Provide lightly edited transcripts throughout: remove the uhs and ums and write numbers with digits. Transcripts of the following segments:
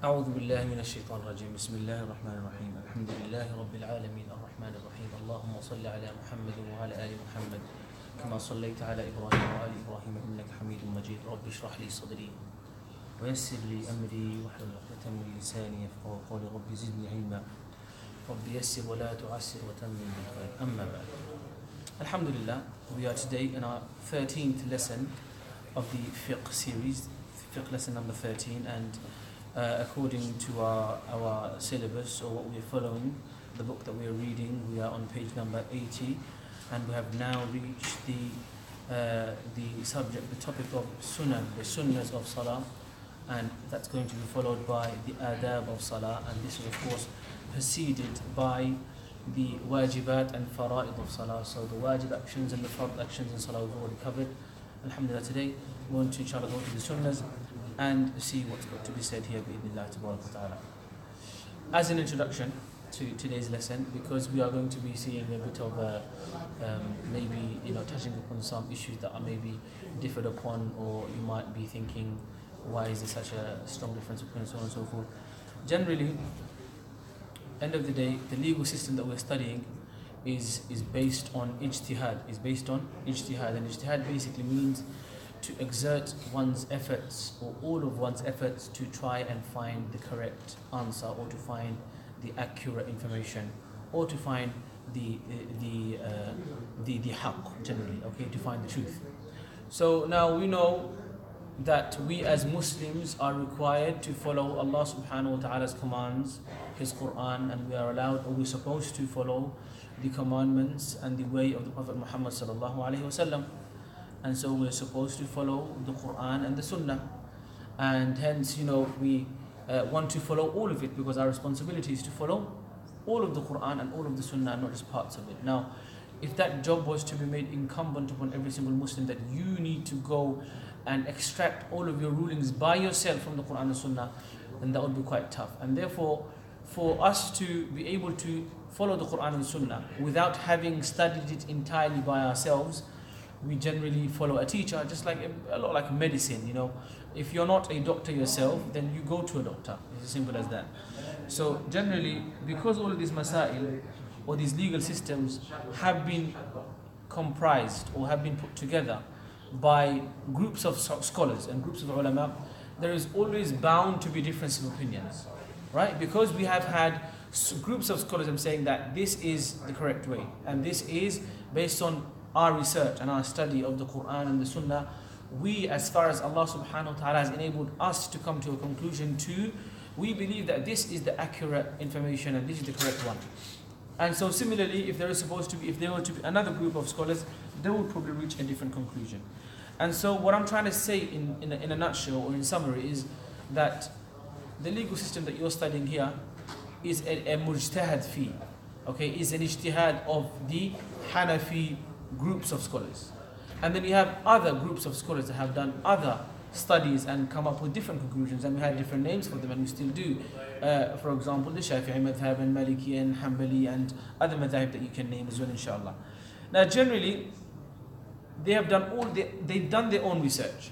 أعوذ بالله من الشيطان الرجيم بسم الله الرحمن الرحيم الحمد لله رب العالمين الرحمن الرحيم اللهم صل على محمد وعلى آل محمد كما صليت على إبراهيم وآل إبراهيم إنك حميد مجيد رب اشرح لي صدري ويسر لي أمري واحلل عقدة من لساني يفقهوا قولي رب زدني علما رب يسر ولا تعسر وتمم بالخير أما بعد. Alhamdulillah, we are today in our 13th lesson of the Fiqh series, Fiqh lesson number 13, and according to our syllabus, or what we are following, the book that we are reading, we are on page number 80, and we have now reached the subject, the topic of Sunan, the Sunnahs of Salah, and that's going to be followed by the Aadaab of Salah, and this is of course preceded by the wajibat and fara'id of Salah. So the wajib actions and the fard actions in Salah we've already covered. Alhamdulillah, today we want to inshallah go to the Sunnahs and see what's got to be said here bi'idhnillah tabarak wa ta'ala. As an introduction to today's lesson, because we are going to be seeing a bit of maybe touching upon some issues that are maybe differed upon, or you might be thinking, why is there such a strong difference between so on and so forth. Generally, end of the day, the legal system that we're studying is based on ijtihad, and ijtihad basically means to exert one's efforts, or all of one's efforts, to try and find the correct answer, or to find the accurate information, or to find the haqq, generally, okay, to find the truth. So now we know that we as Muslims are required to follow Allah subhanahu wa ta'ala's commands, His Quran, and we are allowed, or we're supposed to follow the commandments and the way of the Prophet Muhammad sallallahu alaihi wasallam. And so we're supposed to follow the Quran and the Sunnah, and hence we want to follow all of it, because our responsibility is to follow all of the Quran and all of the Sunnah, and not just parts of it. Now, if that job was to be made incumbent upon every single Muslim, that you need to go and extract all of your rulings by yourself from the Quran and Sunnah, then that would be quite tough. And therefore, for us to be able to follow the Quran and Sunnah without having studied it entirely by ourselves, we generally follow a teacher, just like a lot like medicine. If you're not a doctor yourself, then you go to a doctor. It's as simple as that. So generally, because all of these masail, or these legal systems, have been comprised or have been put together by groups of scholars and groups of ulama, there is always bound to be difference of opinions, right? Because we have had groups of scholars saying that this is the correct way, and this is based on our research and our study of the Quran and the Sunnah. We, as far as Allah subhanahu wa ta'ala has enabled us to come to a conclusion too, we believe that this is the accurate information and this is the correct one. And so similarly, if there were to be another group of scholars, they would probably reach a different conclusion. And so what I'm trying to say in a nutshell, or in summary, is that the legal system that you're studying here is a mujtahad fi, okay, is an ijtihad of the Hanafi groups of scholars. And then you have other groups of scholars that have done other studies and come up with different conclusions, and we had different names for them, and we still do. For example, the Shafi'i madhab and Maliki and Hanbali and other madhab that you can name as well, inshallah. Now generally, they've done their own research.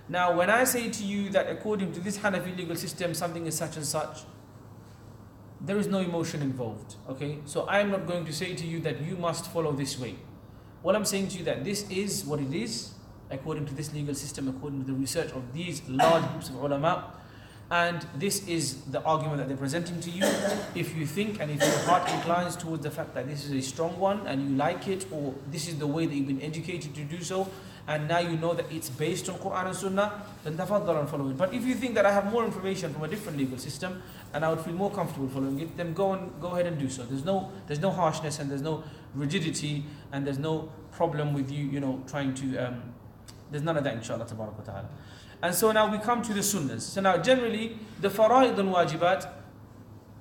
Now when I say to you that according to this Hanafi legal system something is such and such, there is no emotion involved, okay? So I am not going to say to you that you must follow this way. What I'm saying to you that this is what it is, according to this legal system, according to the research of these large groups of ulama, and this is the argument that they're presenting to you. If you think and if your heart inclines towards the fact that this is a strong one and you like it, or this is the way that you've been educated to do so, and now you know that it's based on Quran and Sunnah, then tafaddal and follow it. But if you think that I have more information from a different legal system and I would feel more comfortable following it, then go ahead and do so. There's no harshness, and there's no rigidity, and there's no problem with you trying to there's none of that, inshallah tabarak wa ta'ala. And so now we come to the sunnahs. So now generally the fara'id and wajibat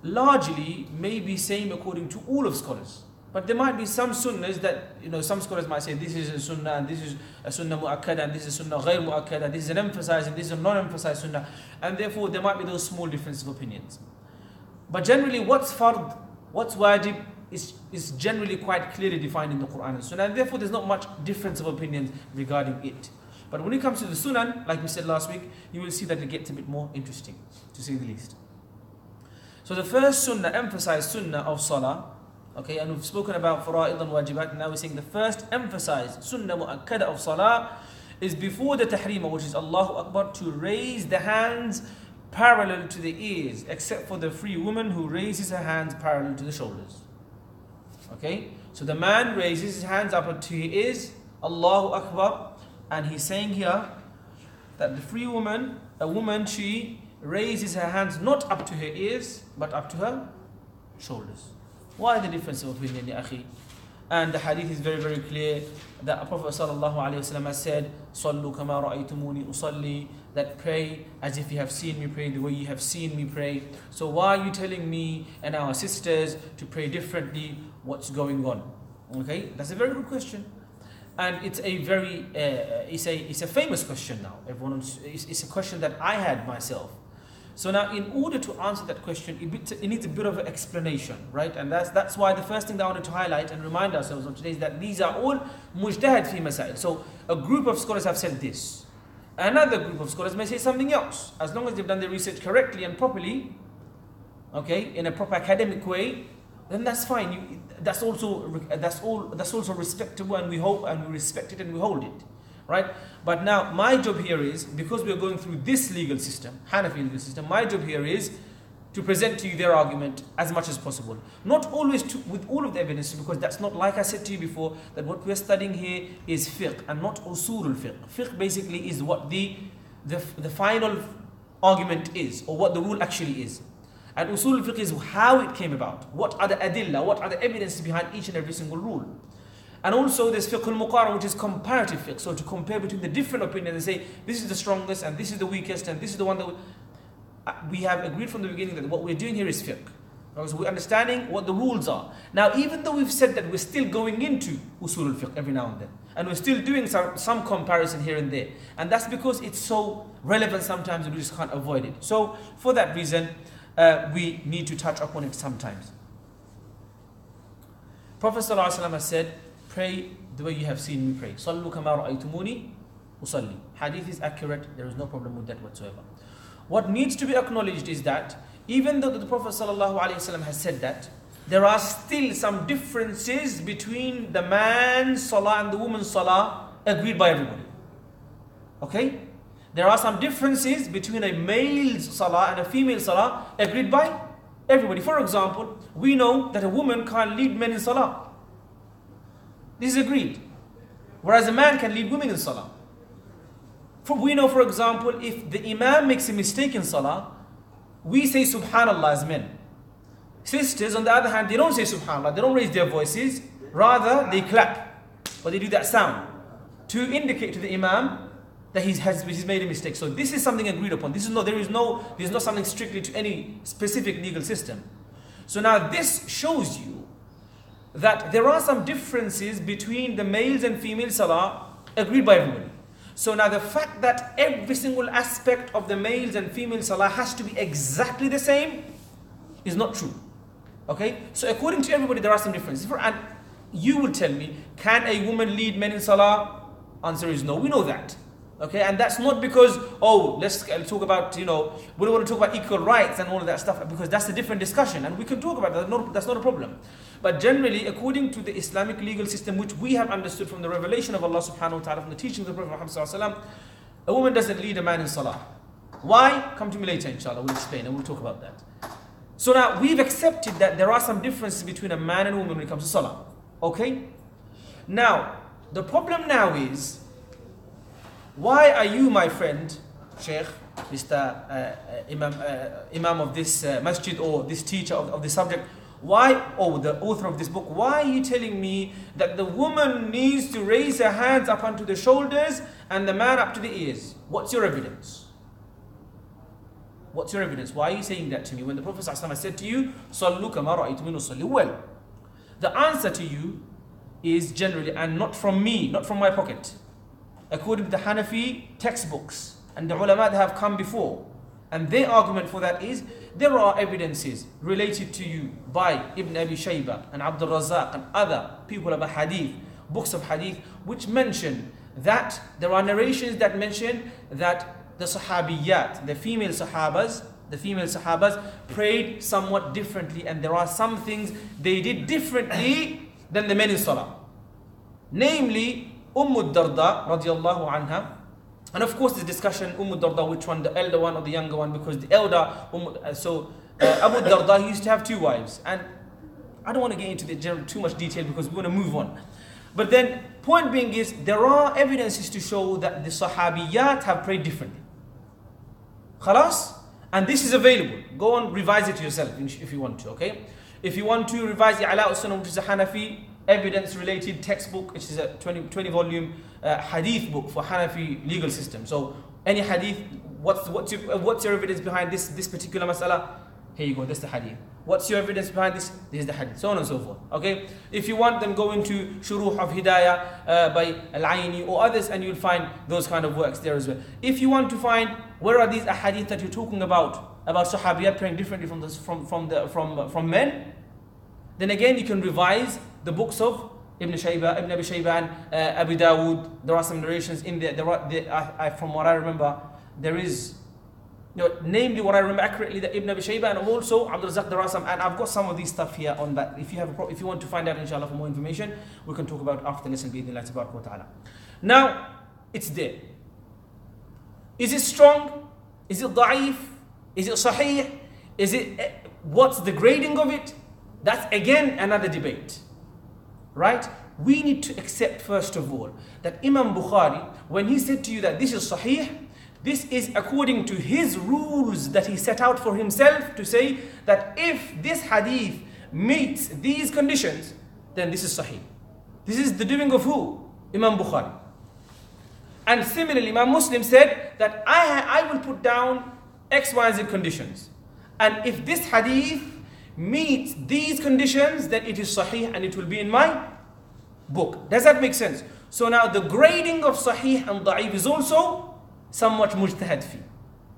largely may be same according to all of scholars, but there might be some sunnahs that some scholars might say this is a sunnah and this is a sunnah mu'akkada and this is a sunnah ghayr mu'akkada, this is an emphasized and this is a non-emphasized sunnah, and therefore there might be those small differences of opinions. But generally what's fard, what's wajib is generally quite clearly defined in the Quran and Sunnah, and therefore there's not much difference of opinions regarding it. But when it comes to the Sunan, like we said last week, you will see that it gets a bit more interesting, to say the least. So the first sunnah, emphasized sunnah of salah, okay, and we've spoken about fara'id and wajibat, and now we're saying the first emphasized sunnah mu'akkada of salah is before the tahrima, which is Allahu Akbar, to raise the hands parallel to the ears, except for the free woman who raises her hands parallel to the shoulders. Okay, so the man raises his hands up to his ears, Allahu Akbar, and he's saying here that the free woman, a woman, she raises her hands not up to her ears, but up to her shoulders. Why the difference of opinion, ya akhi? And the hadith is very, very clear that Prophet ﷺ has said, "Sallu kama ra'aytumuni usalli," that pray as if you have seen me pray, the way you have seen me pray. So why are you telling me and our sisters to pray differently? What's going on? Okay, that's a very good question, and it's a very it's a famous question now. It's a question that I had myself. So now, in order to answer that question, it needs a bit of an explanation, right? And that's why the first thing that I wanted to highlight and remind ourselves of today is that these are all mujtahid fi masail. So a group of scholars have said this. Another group of scholars may say something else. As long as they've done their research correctly and properly, okay, in a proper academic way, then that's fine. That's also respectable, and we hope and we respect it and we hold it. Right? But now my job here is, because we are going through this legal system, Hanafi legal system, my job here is to present to you their argument as much as possible. Not always with all of the evidence, because that's not, like I said to you before, that what we are studying here is fiqh and not usulul fiqh. Fiqh basically is what the final argument is, or what the rule actually is. And usulul fiqh is how it came about. What are the adillah, what are the evidences behind each and every single rule. And also there's fiqh al-muqaran, which is comparative fiqh. So to compare between the different opinions and say, this is the strongest and this is the weakest and this is the one that we have agreed from the beginning that what we're doing here is fiqh. So we're understanding what the rules are. Now, even though we've said that we're still going into usul al-fiqh every now and then, and we're still doing some comparison here and there, and that's because it's so relevant sometimes and we just can't avoid it. So for that reason, we need to touch upon it sometimes. Prophet ﷺ has said, pray the way you have seen me pray. Sallu kama ra'aytumuni usalli. Hadith is accurate. There is no problem with that whatsoever. What needs to be acknowledged is that even though the Prophet ﷺ has said that, there are still some differences between the man's salah and the woman's salah agreed by everybody. Okay? There are some differences between a male's salah and a female salah agreed by everybody. For example, we know that a woman can't lead men in salah. This is agreed. Whereas a man can lead women in salah. We know, for example, if the imam makes a mistake in salah, we say subhanallah as men. Sisters, on the other hand, they don't say subhanallah, they don't raise their voices, rather they clap, or they do that sound to indicate to the imam that he's made a mistake. So this is something agreed upon. There is not something strictly to any specific legal system. So now this shows you that there are some differences between the males and female salah agreed by everybody. So now the fact that every single aspect of the males and female salah has to be exactly the same is not true. Okay? So according to everybody, there are some differences. And you will tell me, can a woman lead men in salah? Answer is no. We know that. Okay? And that's not because, let's talk about, we don't want to talk about equal rights and all of that stuff, because that's a different discussion. And we can talk about that. That's not a problem. But generally, according to the Islamic legal system, which we have understood from the revelation of Allah subhanahu wa ta'ala, from the teachings of the Prophet Muhammad sallallahu alaihi wasallam, a woman doesn't lead a man in salah. Why? Come to me later, inshallah. We'll explain and we'll talk about that. So now, we've accepted that there are some differences between a man and a woman when it comes to salah. Okay? Now, the problem now is, why are you, my friend, Sheikh, Mr. Imam of this masjid, or this teacher of this subject, the author of this book, why are you telling me that the woman needs to raise her hands up onto the shoulders and the man up to the ears? What's your evidence? What's your evidence? Why are you saying that to me when the Prophet ﷺ said to you, Sallu kama ra'aytumuni usalli? Well, the answer to you is generally, and not from me, not from my pocket, according to the Hanafi textbooks and the ulama that have come before. And their argument for that is, there are evidences related to you by Ibn Abi Shayba and Abdul Razak and other people of hadith, books of hadith, which mention that there are narrations that mention that the sahabiyat, the female sahabas, the female Sahabas, prayed somewhat differently, and there are some things they did differently than the men in Salah. Namely, Darda radiallahu anha. And of course, this discussion, Darda, which one, the elder one or the younger one, because the elder, Abu Darda, he used to have 2 wives. And I don't want to get into the too much detail because we want to move on. But then, point being is, there are evidences to show that the Sahabiyat have prayed differently. Khalas? And this is available. Go and revise it yourself if you want to, okay? If you want to revise the Aadaab Sunan, which is a Hanafi evidence-related textbook, which is a 20-volume hadith book for Hanafi legal system. So, any hadith, what's your evidence behind this particular mas'ala? Here you go, that's the hadith. What's your evidence behind this? This is the hadith, so on and so forth. Okay? If you want, then go into Shuruh of Hidayah by Al-Aini or others, and you'll find those kind of works there as well. If you want to find where are these ahadith that you're talking about Sahabiyat praying differently from men, then again you can revise the books of Ibn Abi Shayba and Abu Dawood. There are some narrations in there. From what I remember, there is, namely what I remember accurately, that Ibn Abi Shayba and also Abdul Razak, there are some, and I've got some of these stuff here on that. If you want to find out, inshallah, for more information, we can talk about after the lesson, bi-idhnillah tabaraka wa ta'ala. Now, it's there. Is it strong? Is it da'if? Is it sahih? What's the grading of it? That's again another debate. Right? We need to accept first of all that Imam Bukhari, when he said to you that this is sahih, this is according to his rules that he set out for himself to say that if this hadith meets these conditions, then this is sahih. This is the doing of who? Imam Bukhari. And similarly, Imam Muslim said that I will put down X, Y, Z conditions. And if this hadith meets these conditions, then it is sahih and it will be in my book. Does that make sense? So now the grading of sahih and da'if is also somewhat mujtahad fi,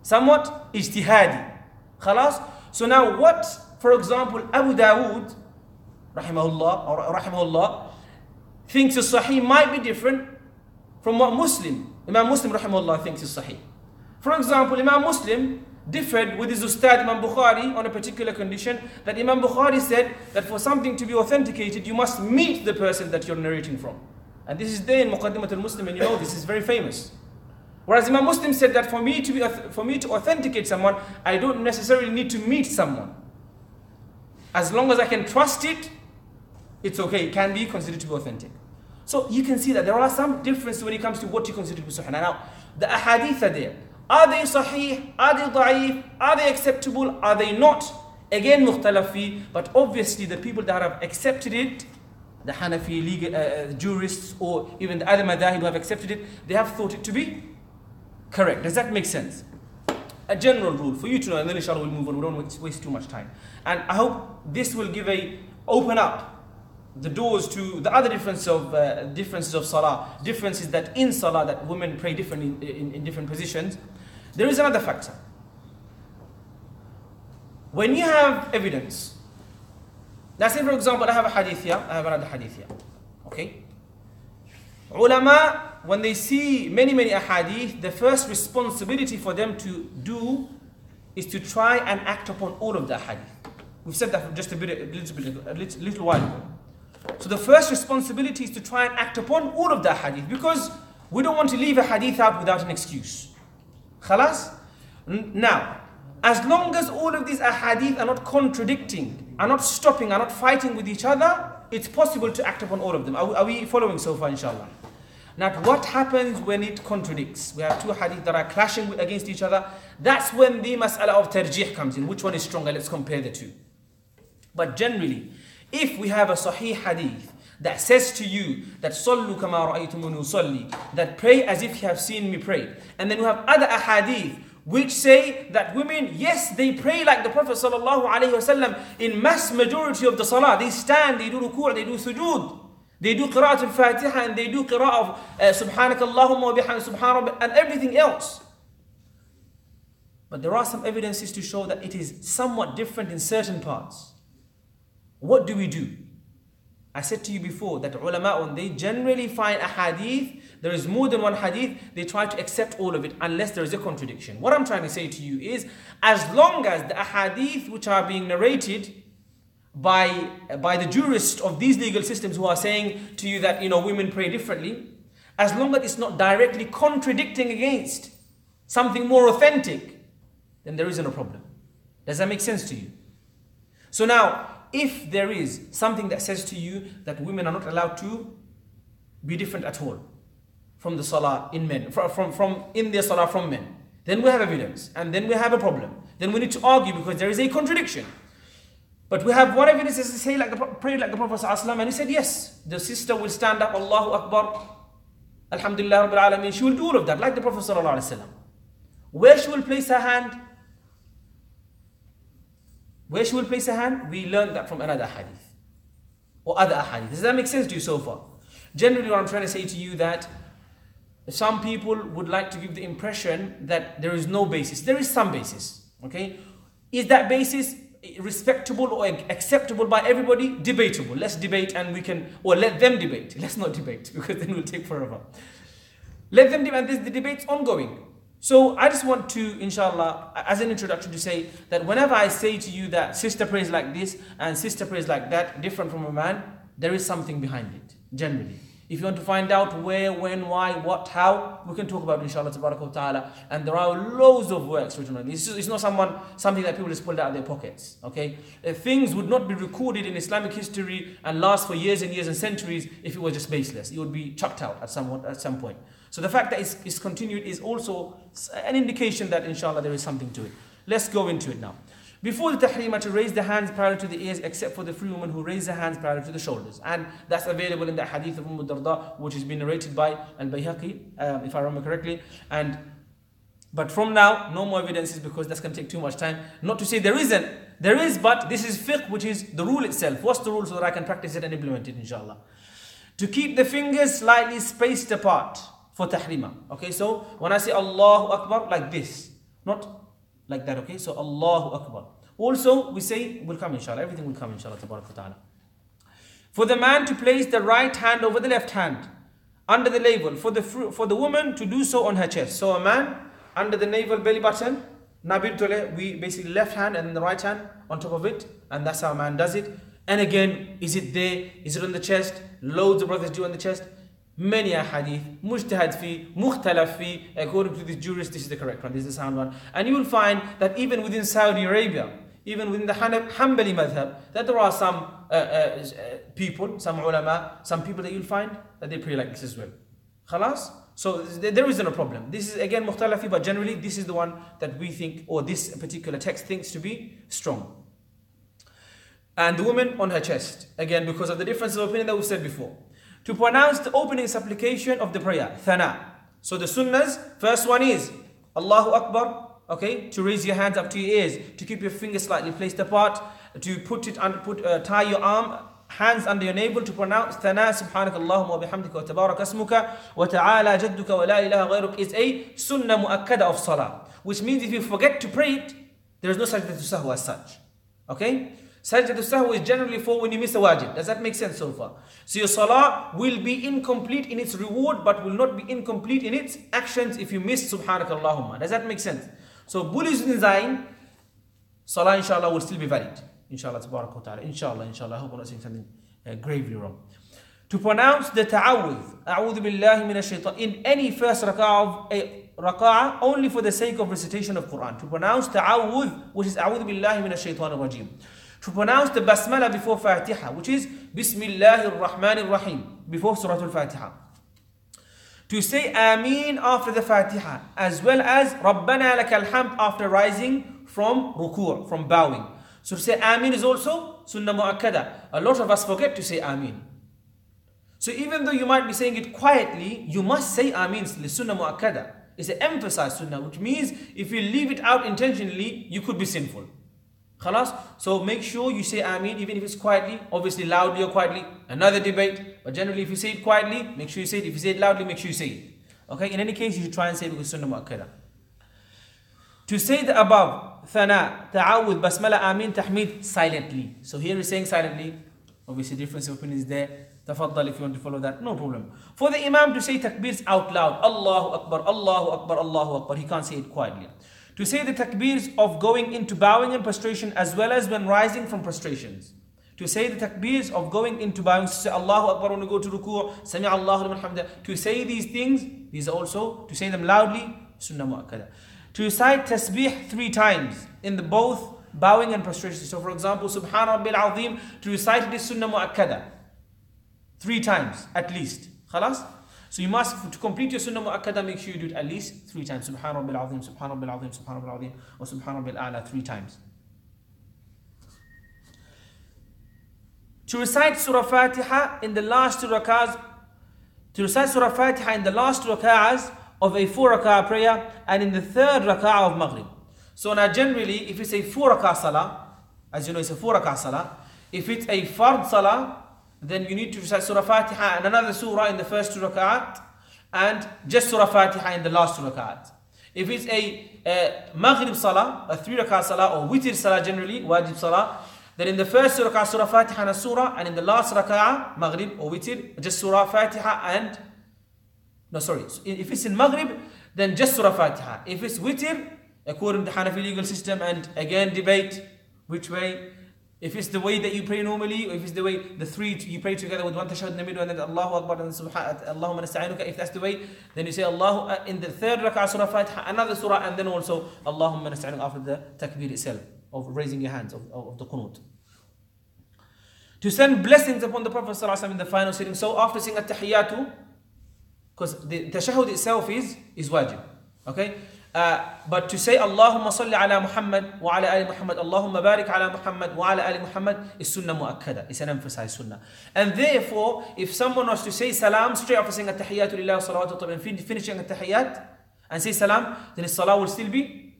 somewhat ijtihadi. Khalas? So now what, for example, Abu Dawood rahimahullah thinks is sahih might be different from what Imam Muslim rahimahullah thinks is sahih. For example, Imam Muslim differed with his Ustad Imam Bukhari on a particular condition, that Imam Bukhari said that for something to be authenticated, you must meet the person that you're narrating from. And this is there in Muqaddimat al-Muslim, and you know this is very famous. Whereas Imam Muslim said that for me to authenticate someone, I don't necessarily need to meet someone. As long as I can trust it, it's okay. It can be considered to be authentic. So you can see that there are some differences when it comes to what you consider to be sahih. Now, the ahadith are there. Are they sahih? Are they da'if? Are they acceptable? Are they not? Again, mukhtalaf fi, but obviously the people that have accepted it, the Hanafi legal jurists or even the other madahib who have accepted it, they have thought it to be correct. Does that make sense? A general rule for you to know, and then inshallah we'll move on. We don't waste too much time. And I hope this will open up the doors to the other differences of salah, differences that in salah that women pray differently in different positions. There is another factor. When you have evidence, let's say for example I have a hadith here, I have another hadith here. Okay? Ulama, when they see many ahadith, the first responsibility for them to do is to try and act upon all of the hadith. We've said that just a little while ago. So the first responsibility is to try and act upon all of the hadith, because we don't want to leave a hadith out without an excuse. Khalas? Now, as long as all of these ahadith are not contradicting, are not stopping, are not fighting with each other, it's possible to act upon all of them. Are we following so far, inshallah? Now, what happens when it contradicts? We have two hadith that are clashing against each other. That's when the mas'ala of tarjih comes in. Which one is stronger? Let's compare the two. But generally, if we have a sahih hadith that says to you that sallu kama ra'aytumuni usalli, that pray as if you have seen me pray, and then we have other ahadith which say that women, yes, they pray like the Prophet sallallahu alaihi wasallam in mass majority of the salah. They stand, they do ruku', they do sujood, they do qira'at al-Fatiha, and they do qira'ah of subhanakallahumma wa bihamdika subhan rabbik, and everything else. But there are some evidences to show that it is somewhat different in certain parts. What do we do? I said to you before that ulama, they generally find a hadith there is more than one hadith, they try to accept all of it unless there is a contradiction. What I'm trying to say to you is, as long as the ahadith which are being narrated by the jurists of these legal systems who are saying to you that, women pray differently, as long as it's not directly contradicting against something more authentic, then there isn't a problem. Does that make sense to you? So now, if there is something that says to you that women are not allowed to be different at all from the salah in men, from in their salah from men, then we have evidence, and then we have a problem. Then we need to argue because there is a contradiction. But we have one evidence that says, pray like the Prophet ﷺ, and he said, yes, the sister will stand up, Allahu Akbar, Alhamdulillah Rabbil Alameen. She will do all of that, like the Prophet ﷺ. Where she will place her hand? Where she will place her hand? We learned that from another hadith or other hadith. Does that make sense to you so far? Generally, what I'm trying to say to you that some people would like to give the impression that there is no basis. There is some basis. Okay, is that basis respectable or acceptable by everybody? Debatable. Let's debate, and we can, or let them debate. Let's not debate because then it will take forever. Let them debate, and the debate's ongoing. So I just want to, inshallah, as an introduction, to say that whenever I say to you that sister prays like this and sister prays like that, different from a man, there is something behind it, generally. If you want to find out where, when, why, what, how, we can talk about it, inshallah, tabarak wa ta'ala. And there are loads of works written on this. It's not something that people just pulled out of their pockets, okay? Things would not be recorded in Islamic history and last for years and years and centuries if it was just baseless. It would be chucked out at some point. So the fact that it's continued is also an indication that, inshallah, there is something to it. Let's go into it now. Before the tahrima, to raise the hands parallel to the ears, except for the free woman who raise her hands parallel to the shoulders. And that's available in the hadith of Darda, which has been narrated by Al-Bayhaqi, if I remember correctly. But from now, no more evidences because that's going to take too much time. Not to say there isn't. There is, but this is fiqh, which is the rule itself. What's the rule so that I can practice it and implement it, inshallah? To keep the fingers slightly spaced apart for tahrima. Okay, so when I say Allahu Akbar, like this, not like that, okay? So Allahu Akbar. Also, we say, will come inshallah, everything will come inshallah, tabarak wa ta'ala. For the man to place the right hand over the left hand, under the navel, for the woman to do so on her chest. So a man, under the navel belly button, nabir tole, we basically left hand and then the right hand on top of it, and that's how a man does it. And again, is it there? Is it on the chest? Loads of brothers do on the chest. Many hadith, mujtahad fi, mukhtalaf fi, according to this jurist, this is the correct one, this is the sound one. And you will find that even within Saudi Arabia, even within the Hanbali madhab, that there are some people, some ulama, some people that you'll find that they pray like this as well. Khalas? So there isn't a problem. This is again mukhtalaf fi, but generally this is the one that we think, or this particular text thinks to be strong. And the woman on her chest, again because of the difference of opinion that we said before. To pronounce the opening supplication of the prayer, thana. So the sunnahs, first one is Allahu Akbar, okay, to raise your hands up to your ears, to keep your fingers slightly placed apart, to tie your hands under your navel, to pronounce thana, subhanakallahumma wa bihamdika wa tabarak asmuka wa ta'ala jadduka wa la ilaha ghayruk, is a sunnah mu'akkada of salah, which means if you forget to pray it, there is no sajda to sahwa as such, okay? Sajda to sahwa is generally for when you miss a wajib. Does that make sense so far? So your salah will be incomplete in its reward, but will not be incomplete in its actions if you miss subhanakallahumma. Does that make sense? So bullies in Zain, salah inshallah will still be valid. Inshallah, tabarak wa ta'ala. Inshallah. I hope I'm not saying something gravely wrong. To pronounce the ta'awudh, a'udhu billahi minash shaitan, in any first raka'ah, only for the sake of recitation of Quran. To pronounce ta'awudh, which is a'udhu billahi minash shaitan rajim. To pronounce the basmala before Fatiha, which is Bismillahir Rahmanir Rahim, before Surah Al-Fatiha. To say Ameen after the Fatiha, as well as Rabbana lakal hamd after rising from ruku', from bowing. So to say Ameen is also sunnah mu'akkada. A lot of us forget to say Ameen. So even though you might be saying it quietly, you must say Ameen, sunnah mu'akkada. It's an emphasized sunnah, which means if you leave it out intentionally, you could be sinful. Khalas? So make sure you say Ameen, even if it's quietly, obviously loudly or quietly, another debate. But generally if you say it quietly, make sure you say it. If you say it loudly, make sure you say it. Okay, in any case, you should try and say it with sunnah mu'akkada. To say the above, thana, ta'awudh, basmala, Ameen, tahmeed, silently. So here we're saying silently. Obviously difference of opinion is there. Tafaddal if you want to follow that, no problem. For the Imam to say takbirs out loud, Allahu Akbar, Allahu Akbar, Allahu Akbar, he can't say it quietly. To say the takbirs of going into bowing and prostration as well as when rising from prostrations. To say the takbirs of going into bowing, to say Allahu Akbar when you go to ruku', Sami' Allahu liman hamdah. To say these things, these are also, to say them loudly, sunnah mu'akkada. To recite tasbih 3 times in the both bowing and prostration. So for example, Subhana Rabbil Azim, to recite it is sunnah mu'akkada. 3 times at least. Khalas? So you must, to complete your sunnah mu'akkada, make sure you do it at least 3 times. Subhana Rabbil Azim, Subhana Rabbil Azim, Subhana Rabbil Azim, or Subhana Rabbil A'la 3 times. To recite Surah Fatiha in the last 2 rak'ahs, to recite Surah Fatiha in the last 2 rak'ahs of a 4 rak'ah prayer and in the 3rd rak'ah of Maghrib. So now generally, if it's a 4 rak'ah salah, as you know it's a 4 rak'ah salah, if it's a fard salah, then you need to recite Surah Fatiha and another surah in the first 2 rak'at and just Surah Fatiha in the last 2 rak'at. If it's a Maghrib salah, a 3 rak'ah salah or witr salah generally, wajib salah, then in the first rak'ah Surah Fatiha and a surah, and in the last rak'ah Maghrib or witr, just Surah Fatiha and, no sorry, if it's in Maghrib, then just Surah Fatiha. If it's witr, according to Hanafi legal system, and again debate which way, if it's the way that you pray normally, or if it's the way the 3 you pray together with 1 tashahhud in the middle and then Allahu Akbar and Allahumma nasta'inuka, if that's the way, then you say Allahu in the 3rd rak'ah Surah Fatiha, another surah, and then also Allahumma nasta'inuka after the takbir itself, of raising your hands, of the qunut. To send blessings upon the Prophet ﷺ in the final sitting. So after saying at-tahiyyatu, because the tashahhud itself is wajib, okay? But to say Allahumma salli ala Muhammad wa ala ali Muhammad, Allahumma barik ala Muhammad wa ala ali Muhammad is sunnah mu'akkada, it's an emphasized sunnah. And therefore, if someone was to say salam straight after saying at-tahiyyatu lillahi wa salawatu wa tayyibin, finishing at-tahiyyat and say salam, then his salah will still be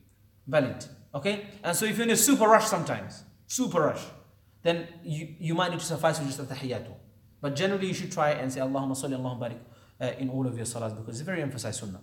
valid, okay? And so if you're in a super rush sometimes, super rush, then you might need to suffice with just at-tahiyyatu. But generally you should try and say Allahumma salli, Allahumma barik in all of your salahs, because it's a very emphasized sunnah.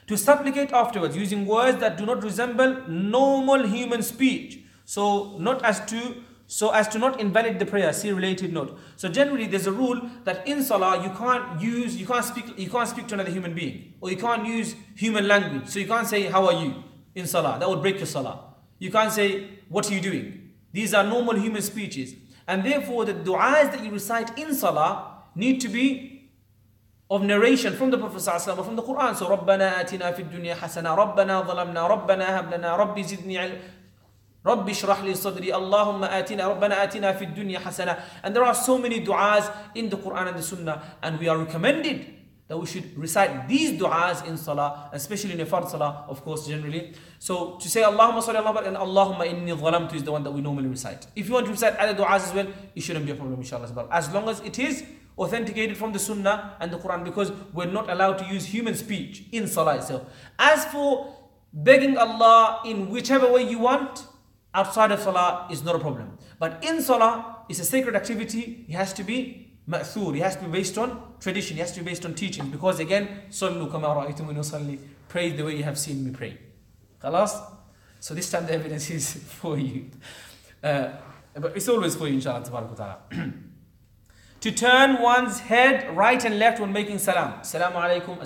To supplicate afterwards using words that do not resemble normal human speech, so as to not invalidate the prayer. See related note. So generally there's a rule that in salah you can't speak to another human being, or you can't use human language. So you can't say how are you in salah, that would break your salah. You can't say what are you doing. These are normal human speeches, and therefore the du'as that you recite in salah need to be of narration from the Prophet ﷺ or from the Quran. So رَبَّنَا آتِنَا فِي الدُّنْيَا حَسَنًا رَبَّنَا ظَلَمْنَا رَبَّنَا هَبْ لَنَا رَبِّ زِدْنِي عِلْمًا رَبِّ اشْرَحْ لِي صَدْرِي اللَّهُمَّ آتِنَا رَبَّنَا آتِنَا فِي الدُّنْيَا حَسَنًا. And there are so many du'as in the Quran and the Sunnah, and we are recommended that we should recite these du'as in salah, especially in a fard salah, of course, generally. So to say Allahumma salli Allahumma and Allahumma inni dhalamtu is the one that we normally recite. If you want to recite other du'as as well, it shouldn't be a problem, inshallah, as long as it is authenticated from the Sunnah and the Quran, because we're not allowed to use human speech in salah itself. As for begging Allah in whichever way you want, outside of salah is not a problem. But in salah, it's a sacred activity, it has to be ma'thur, it has to be based on tradition, it has to be based on teaching, because again, sallu kama ra'aytumuni usalli, pray the way you have seen me pray. Khalas? So this time the evidence is for you. But it's always for you, inshallah, tabarak wa ta'ala. To turn one's head right and left when making salam. Assalamu alaikum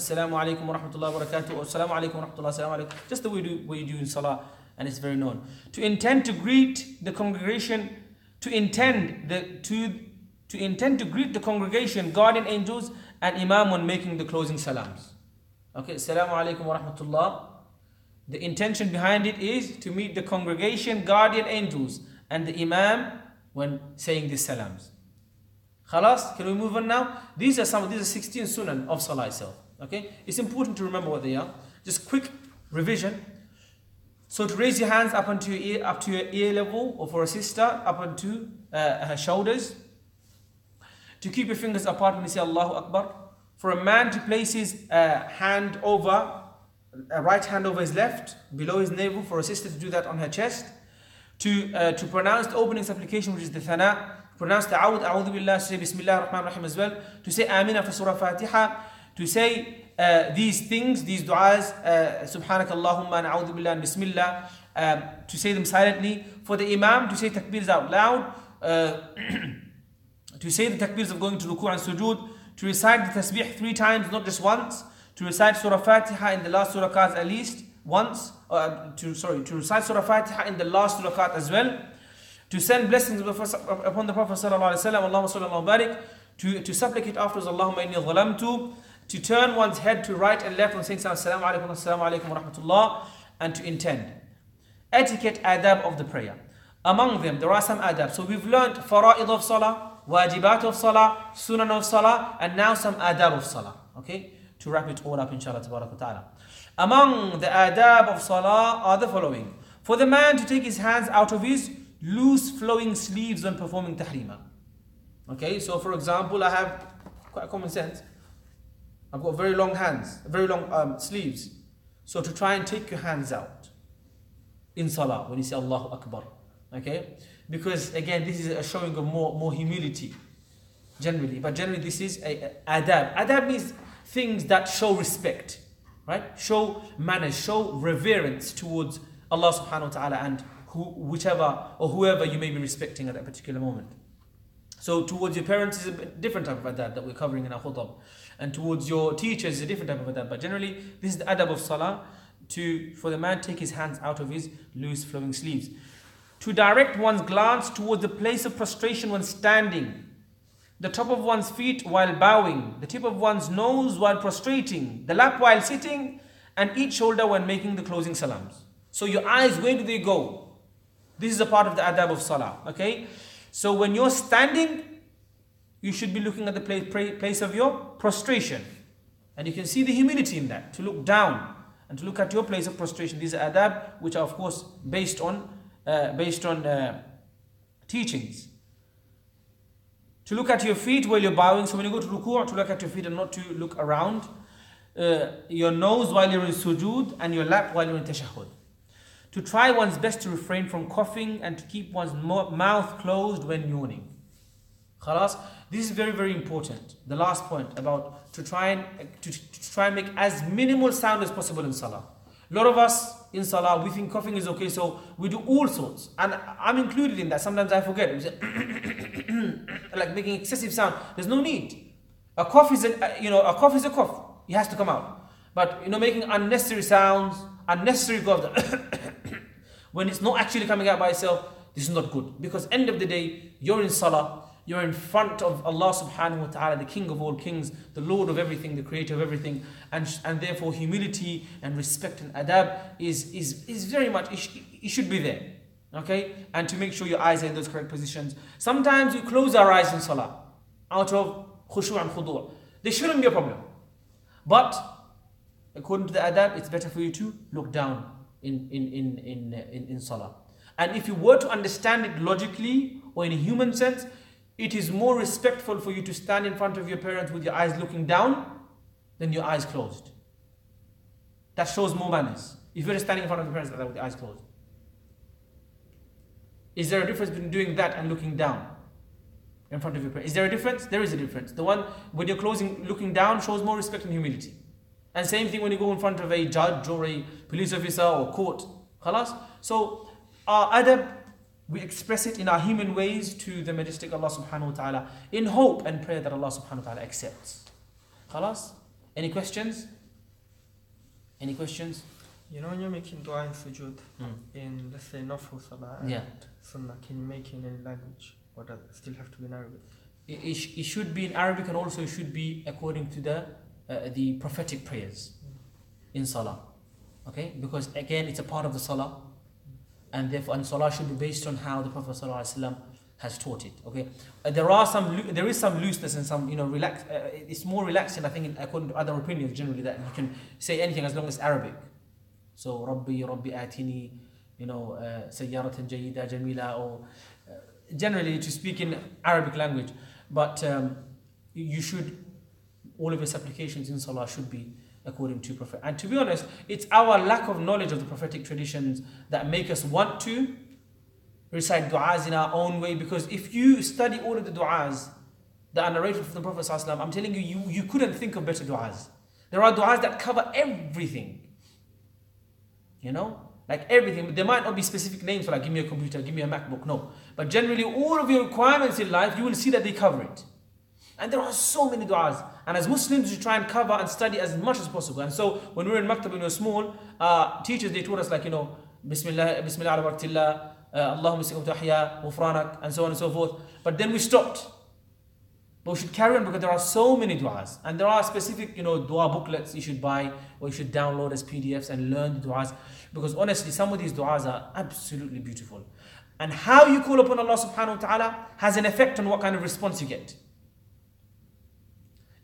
wa rahmatullahi wa barakatuh, or assalamu alaikum wa rahmatullahi, assalamu alaikum. Just the way you do in salah, and it's very known. To intend to greet the congregation, to intend to greet the congregation, guardian angels, and imam when making the closing salams. Okay, assalamu alaikum wa rahmatullah. The intention behind it is to meet the congregation, guardian angels, and the imam when saying these salams. Khalas, can we move on now? These are 16 sunan of salah itself. Okay, it's important to remember what they are. Just quick revision. So to raise your hands up to your ear level, or for a sister up onto her shoulders. To keep your fingers apart when you say Allahu Akbar. For a man to place his right hand over his left, below his navel. For a sister to do that on her chest. To pronounce the opening supplication, which is the thana. Pronounce the a'udhu billah, to say bismillah ar-Rahman ar-Rahim as well. To say amin after surah Fatiha. To say these things, these du'as, subhanak Allahumma and a'udhu billah and bismillah. To say them silently. For the imam to say takbirs out loud. to say the takbirs of going to ruku' and sujood, to recite the tasbih 3 times, not just once, to recite Surah Fatiha in the last 2 rakats at least once, to recite Surah Fatiha in the last 2 rakat as well, to send blessings upon the Prophet sallallahu alaihi wasallam, Allahumma salli wa barik, to supplicate afterwards, Allahumma inni dhalamtu, to turn one's head to right and left when saying assalamu alaikum wa rahmatullah, and to intend. Etiquette, adab of the prayer. Among them, there are some adab. So we've learned fara'id of salah, wajibat of salah, sunan of salah, and now some adab of salah. Okay? To wrap it all up, inshallah, tabarak wa ta'ala. Among the adab of salah are the following. For the man to take his hands out of his loose flowing sleeves when performing tahrima. Okay, so for example, I have quite common sense. I've got very long hands, very long sleeves. So to try and take your hands out in salah when you say Allahu Akbar. Okay, because again, this is a showing of more humility generally. But generally, this is a adab. Adab means things that show respect, right? Show manners, show reverence towards Allah subhanahu wa ta'ala and whichever or whoever you may be respecting at that particular moment. So towards your parents is a different type of adab that we're covering in our khutab. And towards your teachers is a different type of adab. But generally, this is the adab of salah, for the man take his hands out of his loose flowing sleeves. To direct one's glance towards the place of prostration when standing, the top of one's feet while bowing, the tip of one's nose while prostrating, the lap while sitting, and each shoulder when making the closing salams. So your eyes, where do they go? This is a part of the adab of salah. Okay? So when you're standing, you should be looking at the place of your prostration. And you can see the humility in that, to look down and to look at your place of prostration. These are adab which are of course based on teachings. To look at your feet while you're bowing. So when you go to ruku', to look at your feet and not to look around. Your nose while you're in sujood and your lap while you're in tashahhud. To try one's best to refrain from coughing and to keep one's mouth closed when yawning. Khalas? This is very, very important. The last point about to try and make as minimal sound as possible in salah. A lot of us in salah, we think coughing is okay, so we do all sorts. And I'm included in that. Sometimes I forget. We say like making excessive sound. There's no need. A cough is a cough. It has to come out. But making unnecessary sounds, unnecessary coughs, when it's not actually coming out by itself, this is not good. Because end of the day, you're in salah, you're in front of Allah subhanahu wa ta'ala, the King of all kings, the Lord of everything, the Creator of everything, and therefore humility and respect and adab is very much, it should be there. Okay? And to make sure your eyes are in those correct positions. Sometimes we close our eyes in salah out of khushu' and khudu'. There shouldn't be a problem. But according to the adab, it's better for you to look down in salah. And if you were to understand it logically or in a human sense, it is more respectful for you to stand in front of your parents with your eyes looking down than your eyes closed. That shows more manners. If you're standing in front of your parents like that with your eyes closed. Is there a difference between doing that and looking down in front of your parents? Is there a difference? There is a difference. The one when you're looking down shows more respect and humility. And same thing when you go in front of a judge or a police officer or court. Khalas? So our adab, we express it in our human ways to the majestic Allah subhanahu wa ta'ala in hope and prayer that Allah subhanahu wa ta'ala accepts. Khalas? Any questions? Any questions? When you're making dua in sujood, in let's say nafil salah and sunnah, can you make it in any language? Or does it still have to be in Arabic? It should be in Arabic, and also it should be according to the prophetic prayers in salah. Okay? Because again, it's a part of the salah. And therefore, salah should be based on how the Prophet ﷺ has taught it. Okay, there is some looseness and some relax. It's more relaxing, I think, according to other opinions generally, that you can say anything as long as Arabic. So Rabbi atini, sayyaratan jayyida jamila, or generally to speak in Arabic language. But you should, all of your supplications in salah should be according to Prophet. And to be honest, it's our lack of knowledge of the prophetic traditions that make us want to recite du'as in our own way. Because if you study all of the du'as that are narrated from the Prophet ﷺ, I'm telling you, you couldn't think of better du'as. There are du'as that cover everything. Like everything. There might not be specific names for like, give me a computer, give me a MacBook. No. But generally, all of your requirements in life, you will see that they cover it. And there are so many du'as. And as Muslims, we try and cover and study as much as possible. And so, when we were in Maktab, when we were small, teachers, they taught us like, Bismillah, Bismillah ala baratillah, Allahumma sikum tahya, ghufranak, and so on and so forth. But then we stopped. But we should carry on because there are so many du'as. And there are specific, du'a booklets you should buy or you should download as PDFs and learn the du'as. Because honestly, some of these du'as are absolutely beautiful. And how you call upon Allah subhanahu wa ta'ala has an effect on what kind of response you get.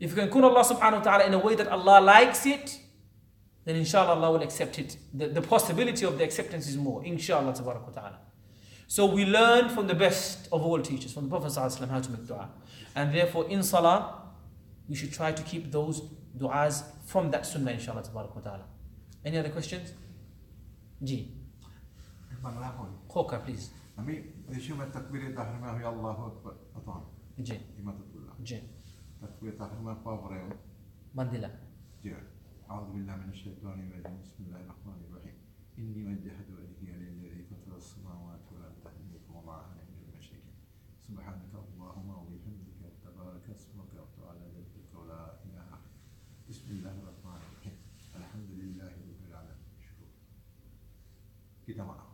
If you can call Allah subhanahu wa ta'ala in a way that Allah likes it, then inshallah Allah will accept it. The possibility of the acceptance is more, inshallah tabarak wa ta'ala. So we learn from the best of all teachers, from the Prophet sallallahu alaihi wasallam, how to make dua. And therefore in salah, we should try to keep those du'as from that sunnah, inshallah tabarak wa ta'ala. Any other questions? Ji. Khoka, please. Ji. Ji. Mandila. أعوذ بالله من الشيطان الرجيم بسم الله الرحمن الرحيم إني وجهت وجهي للذي فطر السماوات والأرض حنيفا وما أنا من المشركين سبحانك اللهم وبحمدك تبارك اسمك وتعالى جدك ولا إله بسم الله الرحمن الرحيم الحمد لله رب العالمين شكرا كده معه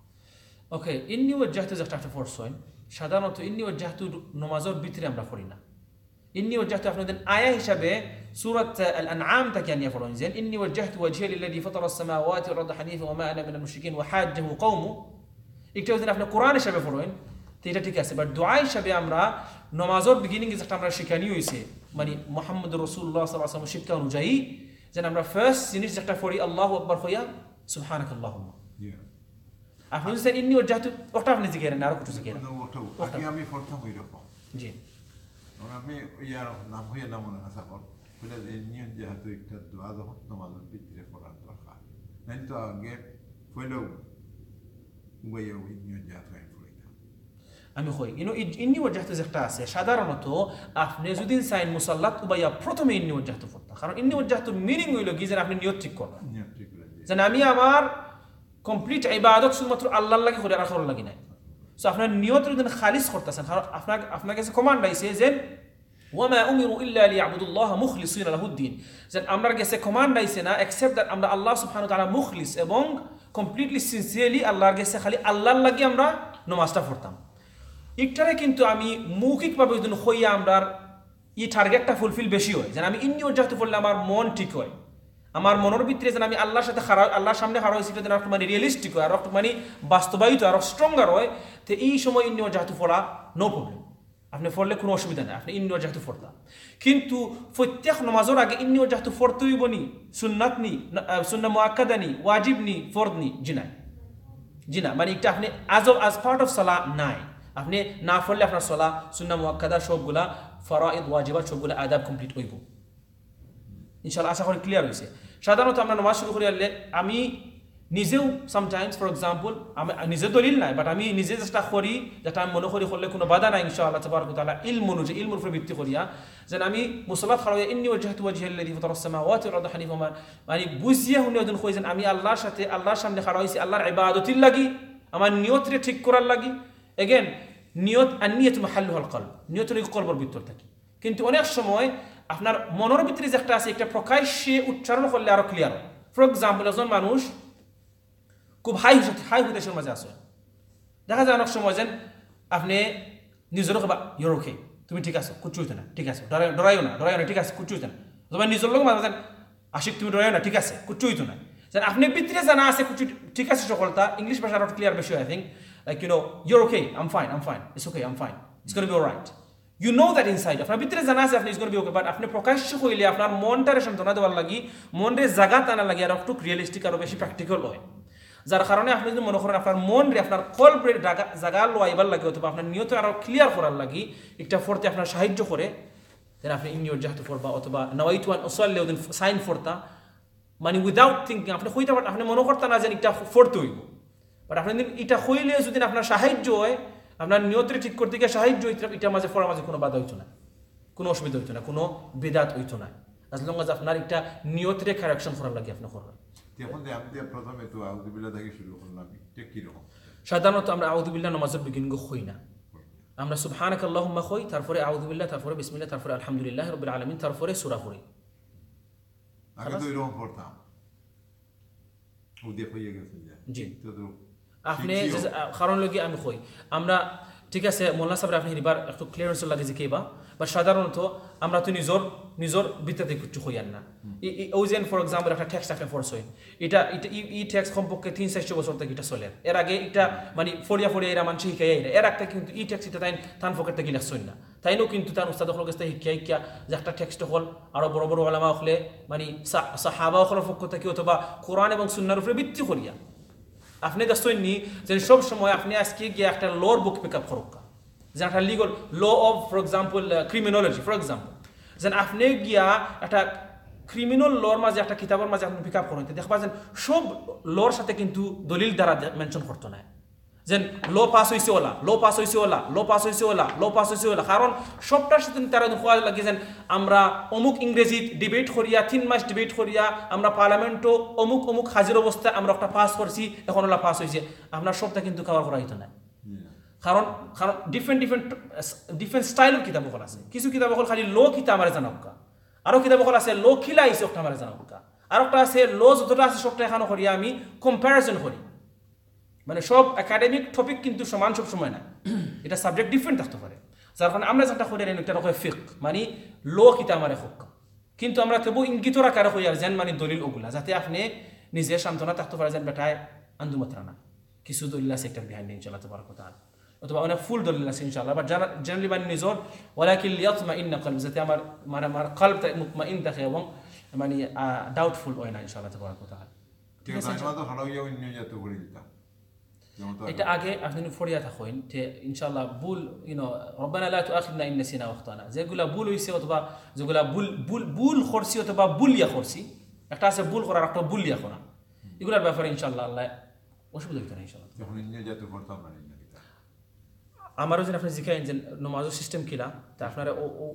Okay, إني وجهت زكاة فرسوين সাধারণত إني وجهت নমাজের ভিতরে আমরা পড়ি না إني وجهت আপনাদের আয়া হিসাবে سورة الأنعام تكاني فرون زين إني وجهت وجهي للذي فطر السماوات والأرض حنيفا وما أنا من المشركين وحاجه قومه ইকটা যদি আপনি কোরআন হিসাবে পড়েন তো এটা ঠিক আছে বাট দোয়া হিসাবে আমরা নামাজের বিগিনিং এ যেটা আমরা শিখানি হইছে মানে মুহাম্মদুর রাসূলুল্লাহ সাল্লাল্লাহু আলাইহি ওয়াসাল্লাম শিক্ষা অনুযায়ী যেন আমরা ফার্স্ট জিনিস যেটা পড়ি আল্লাহু আকবার হইয়া সুবহানাকাল্লাহুম্মা আপনি যদি ইন্নী ওয়াজহাতু ওটা আপনি জিকির না আর কিছু জিকির ওটা আমি প্রথম হইরকম জি আমি ইয়ার নাম হইয়া নাম না সাবর বলে নিয়ম যেহেতু একটা দোয়া যখন নামাজের ভিতরে পড়ার দরকার নাই তো আগে ফলো বইয়া ওই নিয়ম যেহেতু আমি কই ইন্নী ওয়াজহাতু যেটা আছে সাধারণত আপনি যদি সাইন মুসাল্লাত উবাইয়া প্রথমে ইন্নী ওয়াজহাতু পড়তা কারণ ইন্নী ওয়াজহাতুর মিনিং হইল কি যে আপনি নিয়ত ঠিক করবেন যেন আমি আমার কমপ্লিট ইবাদত শুধুমাত্র আল্লাহর লাগি করে রাখার লাগি নাই সো আপনার নিয়ত যদি খালিস করতেছেন কারণ আপনার কাছে কমান্ড আইছে যে ওয়ামা উমিরু ইল্লা লিয়াবুদুল্লাহ মুখলিসিনা লাহুদ্দিন যে আমরা কাছে কমান্ড আইছে না এক্সেপ্ট দ্যাট আমরা আল্লাহ সুবহানাহু ওয়া তাআলা মুখলিস এবং কমপ্লিটলি সিনসিয়ারলি আল্লাহর কাছে খালি আল্লাহর লাগি আমরা নামাজটা পড়তাম একটারে কিন্তু আমি মৌখিকভাবে যদি হইয়া আমরা এই টার্গেটটা ফুলফিল বেশি হয় যেন আমি ইন্নী ওয়াজহাতু পড়লে আমার মন ঠিক হয় আমার মনের ভিতরে যেন আমি আল্লাহর সাথে আল্লাহর সামনে খাড়া হইছি যেন একটু মানে রিয়েলিস্টিক হয় আর একটু মানে বাস্তবায়িত আর স্ট্রঙ্গার হয় তো এই সময় ইন্নী ওয়াজহাতু পড়া নো প্রবলেম আপনি পড়লে কোনো অসুবিধা নেই আপনি ইন্নী ওয়াজহাতু পড়তা কিন্তু প্রত্যেক নামাজের আগে ইন্নী ওয়াজহাতু পড়তে হইব নি সুন্নাত নি সুন্নাহ মুআক্কাদা নি ওয়াজিব নি ফরদ নি জি না মানে এটা আপনি as part of সালাহ নাই আপনি না পড়লে আপনার সালাহ সুন্নাহ মুআক্কাদা সবগুলা ফরাইদ ওয়াজিবাত সবগুলা আদাব কমপ্লিট হইব ইনশাআল্লাহ আশা করি ক্লিয়ার হইছে সাধারণত আমরা নামাজ শুরু করি আমি নিজেও সামটাইমস ফর এক্সাম্পল আমি নিজে দলিল নাই বাট আমি নিজে চেষ্টা করি যেটা আমি মনে করি করলে কোনো বাধা নাই ইনশাআল্লাহ তাবারাক ওয়া তাআলা ইলমুন যে ইলমুর উপর ভিত্তি করিয়া যেন আমি মুসাল্লাত খাড়াইয়া ইন্নী ওয়াজহাতু ওয়াজহি আল্লাযী ফাতারাস সামাওয়াতি ওয়াল আরদা হানিফা মানে বুঝিয়া হুনে ওদিন কই যেন আমি আল্লাহর সাথে আল্লাহর সামনে খাড়া হইছি আল্লাহর ইবাদতির লাগি আমার নিয়তরে ঠিক করার লাগি এগেন নিয়ত আন-নিয়াতু মাহাল্লুহাল কলব নিয়তের কলবের ভিতর থাকে কিন্তু অনেক সময় আপনার মনের ভিতরে যে একটা আছে একটা প্রকাশ্যে উচ্চারণ করলে আরো ক্লিয়ার হয় ফর এক্সাম্পল একজন মানুষ খুব হাই হুদেশের মাঝে আছে দেখা যায় অনেক সময় যেন আপনি নিজেরও কবা ইউর ওকে তুমি ঠিক আছো কুচ্ছু হইতে না ঠিক আছে ডরাইও না ঠিক আছে কুচ্ছু হইতে না তোমার নিজের লোক মাঝে যেন আশিক তুমি ডরাইও না ঠিক আছে কুচ্ছু হইতো না যেন আপনি ভিতরে জানা আছে কুচ্ছু ঠিক আছে সকলটা ইংলিশ ভাষা আরো ক্লিয়ার বেশি I think like your okay I am fine it's okay I am fine it's gonna be alright You know that inside. আপনার ভিতরে জানা আছে আপনি is going to be okay, but আপনি প্রকাশ্য কইলে আপনার মনটারে সান্ত্বনা দেওয়ার লাগি মনরে জায়গা টানা লাগি আর একটু রিয়েলিস্টিক আর বেশি প্র্যাকটিক্যাল হয় যার কারণে আপনি যদি মনে করেন আপনার মনরে আপনার কলবের জায়গা লইবার লাগি অথবা আপনার নিয়ত আরো ক্লিয়ার করার লাগি একটা ফরতে আপনার সাহায্য করে দেন আপনি ইন্নী ওয়াজহাতু পড়বা অথবা নাওয়াইতু আন উসাল্লি ওদিন সাইন ফরতা মানে উইদাউট থিংকিং আপনি কইতে পারেন আপনি মনে করতে না যে এটা ফরতে হইব বাট আপনি এটা কইলে যদি আপনার সাহায্য হয় আপনার নিয়তরে ঠিক করতে গিয়ে সাহায্য হইতে এটা মাঝে ফোড়া মাঝে কোনো বাধা হইতো না কোনো অসুবিধা হইতো না কোনো বিদাত হইতো না as long as আপনার একটা নিয়তরে কারেকশন করার লাগে আপনি করবেন। এখন আমি প্রথমে তো আউযু বিল্লাহ থেকে শুরু করলাম, এটা কি রকম? সাধারণত আমরা আউযু বিল্লাহ নামাজের বিগিনিং হই না, আমরা সুবহানাকা আল্লাহুম্মা কই, তারপরে আউযু বিল্লাহ, তারপরে বিসমিল্লাহ, তারপরে আলহামদুলিল্লাহি রাব্বিল আলামিন, তারপরে সূরা পড়ি। আগে তো এরকম পড়তাম, ওদের হয়ে গেছে জি। তো আপনি কারণ লগে আমি কই আমরা ঠিক আছে মোল্লা সাহেব আপনি এবার একটু ক্লিয়ারেন্স লাগে যে কেবা, বাট সাধারণত আমরা তো নিজর ভিতরে কিছু হইয়ান না। ওই যে ফর এক্সাম্পল একটা টেক্সট আপনি ফোর্স হইন, এটা টেক্সট কমপক্ষে 3-4 বছর থেকে এটা চলে, এর আগে এটা মানে ফড়িয়া এরা মানুষ শিখাই এর একটা কিন্তু টেক্সট এটা তাই তান পকেট থেকে লেখছইন না, তাইও কিন্তু তার উস্তাদ হল কাছে শিক্ষা যে একটা টেক্সট হল আরো বড় বড় ওলামা হলে মানে সাহাবা হলের পক্ষ থেকে অথবা কোরআন এবং সুন্নাহর উপরে ভিত্তি করিয়া আপনি দেখছইনি যে সব সময় আপনি আজকে গিয়ে একটা লর বুক পিক আপ করুক, যে একটা legal law of for example criminology for example, যেন আপনি গিয়া একটা ক্রিমিনাল লর মাঝে একটা কিতাবের মাঝে আপনি পিক আপ করেন, দেখবা যেন সব লর সাথে কিন্তু দলিল দ্বারা মেনশন করতো না, যেন লো পাস হয়েছে ওলা, লো পাস হয়েছে ওলা, লো পাস হয়েছে ওলা, লো পাস হয়েছে ওলা, কারণ সবটার সাথে তারা খোয়া লাগে যেন আমরা অমুক ইংরেজিত ডিবেট করিয়া 3 মাস ডিবেট করিয়া আমরা পার্লামেন্টও অমুক হাজির অবস্থায় আমরা একটা পাস করছি, এখন ওলা পাস হয়েছে, আপনার সবটা কিন্তু কভার করা হইতো না, কারণ ডিফারেন্ট স্টাইলের কিতাব হল আছে, কিছু কিতাব হল খালি লো কিতাব আমার জানাকা, আরো কিতাব হল আছে লো খিলা আইসে ওটা আমার জানাকা, আর একটা আছে লো যতটা আছে সবটা এখানে করিয়া আমি কম্পারিজন করি, মানে সব একাডেমিক টপিক কিন্তু সমান সব সময় না, এটা সাবজেক্ট ডিফারেন্ট থাকতে পারে, যার কারণে আমরা যেটা করি এটা রকম ফিক মানে লো কিতাব আমার হোক, কিন্তু আমরা তবু ইঙ্গিতরা কারো হই আর যেন মানে দলিল ওগুলা যাতে আপনি নিজে সান্ত্বনা থাকতে পারে যেন বেটায় আন্দুমাত্রা না, কিছু দলিল আছে একটা বিহাইন্ড ইনশাআল্লাহ তাবারাক ওয়া তাআলা, অথবা অনেক ফুল দলিল আছে ইনশাআল্লাহ, বাট জেনারেলি মানে নিজর ওয়ালাকিন লিয়াতমাইন্না কলব, যাতে আমার কলবটা মুতমাইন থাকে এবং মানে ডাউটফুল হয় না ইনশাআল্লাহ তাবারাক ওয়া তাআলা। ঠিক আছে, আমরা তো হারাইয়া অন্য জাত করে দিতাম, এটা আগে আপনি ফরিয়া থাকেন যে ইনশাআল্লাহ ভুল রব্বানা লা তুআখিযনা ইন নাসিনা ওয়া আখতানা, যেগুলা ভুল হইছে অথবা যেগুলা ভুল করছি অথবা ভুলিয়া করছি, একটা আছে ভুল করার একটা ভুলিয়া করা, এগুলার ব্যাপারে ইনশাআল্লাহ আল্লাহ অসুবিধা হইতো না ইনশাআল্লাহ। যখন অন্য জাত করতাম না আমারও যেন আপনি জিজ্ঞাসেন যে নমাজের সিস্টেম কিলা, তা আপনারা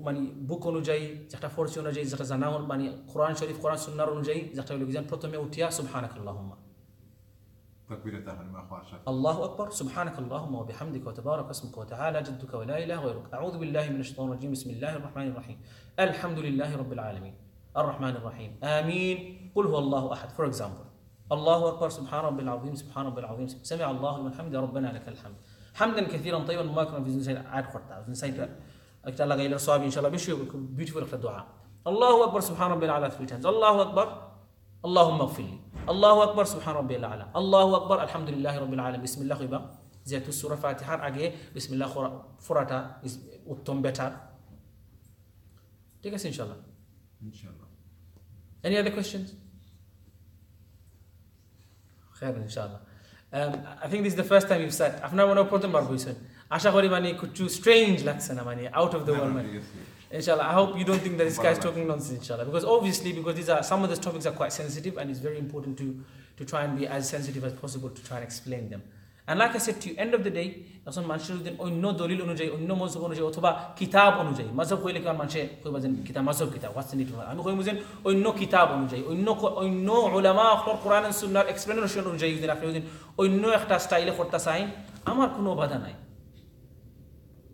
মানে বুক অনুযায়ী যেটা ফরজি অনুযায়ী যেটা জানা মানে কোরআন শরীফ কোরআন সুন্নাহর অনুযায়ী যেটা লিখেছেন প্রথমে উঠিয়া সুবহানাকাল্লাহুম্মা تكبيرة التحريم خاشع الله أكبر سبحانك اللهم وبحمدك وتبارك اسمك وتعالى جدك ولا إله غيرك أعوذ بالله من الشيطان الرجيم بسم الله الرحمن الرحيم الحمد لله رب العالمين الرحمن الرحيم آمين قل هو الله أحد for example الله أكبر سبحان رب العظيم سبحان رب العظيم سمع الله لمن حمده ربنا لك الحمد حمدا كثيرا طيبا مباركا في زين عاد خرطة زين أكتر الله غير صواب إن شاء الله بيشوف beautiful الدعاء الله أكبر سبحان رب العالى 3 times الله أكبر اللهم اغفر لي الله أكبر سبحان ربي الأعلى الله أكبر الحمد لله رب العالمين بسم الله خيبا زيت السورة فاتحة أجي بسم الله فرata Uttam better ঠিক আছে ইনশাআল্লাহ any other questions خير ইনশাআল্লাহ I think this is the first time you've said আপনার মনে প্রথমবার হইছেন আশা করি মানে কিছু strange লাগছে না মানে out of the world মানে Inshallah, I hope you don't think that this guy is talking nonsense, inshallah. Because obviously, some of these topics are quite sensitive, and it's very important to try and be as sensitive as possible to try and explain them. And like I said to you, end of the day, যখন মানুষের যদি অন্য দলিল অনুযায়ী অন্য মযহব অনুযায়ী অথবা কিতাব অনুযায়ী মযহব কইলে কারণ মানুষে কইবা যে কিতাব মযহব কিতাব what's the need for আমি কইমু যে অন্য কিতাব অনুযায়ী অন্য উলামা আখতার কোরআন এবং সুন্নাহর এক্সপ্লেনেশন অনুযায়ী যদি আপনি যদি অন্য একটা স্টাইলে করতে চান আমার কোনো বাধা নাই,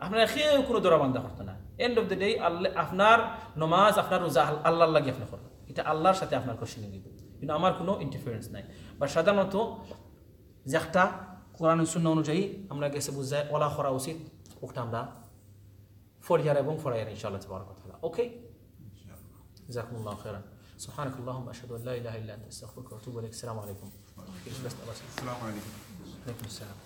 আপনারা কেউ কোনো দরাবান্ধা করতে না। এন্ড অফ দ্য ডে আল্লাহ আপনার নামাজ আপনার রোজা আল্লাহর লাগি আপনি করবেন, এটা আল্লাহর সাথে আপনার কোশ্চেন দিব, কিন্তু আমার কোনো ইন্টারফারেন্স নাই। বা সাধারণত যেটা কোরআন সুন্নাহ অনুযায়ী আমরা গেছে বুঝায় ওলা করা উচিত ওটা আমরা ফরিয়ার এবং ফরাইয়ার ইনশাআল্লাহ তাবারাক ওয়া তাআলা। ওকে, জাযাকুমুল্লাহু খাইরান। সুবহানাকাল্লাহুম্মা আশহাদু আল্লা ইলাহা ইল্লা আনতা আস্তাগফিরুকা ওয়া আতুবু ইলাইক। আসসালামু আলাইকুম। السلام عليكم. ওয়া আলাইকুম আসসালাম।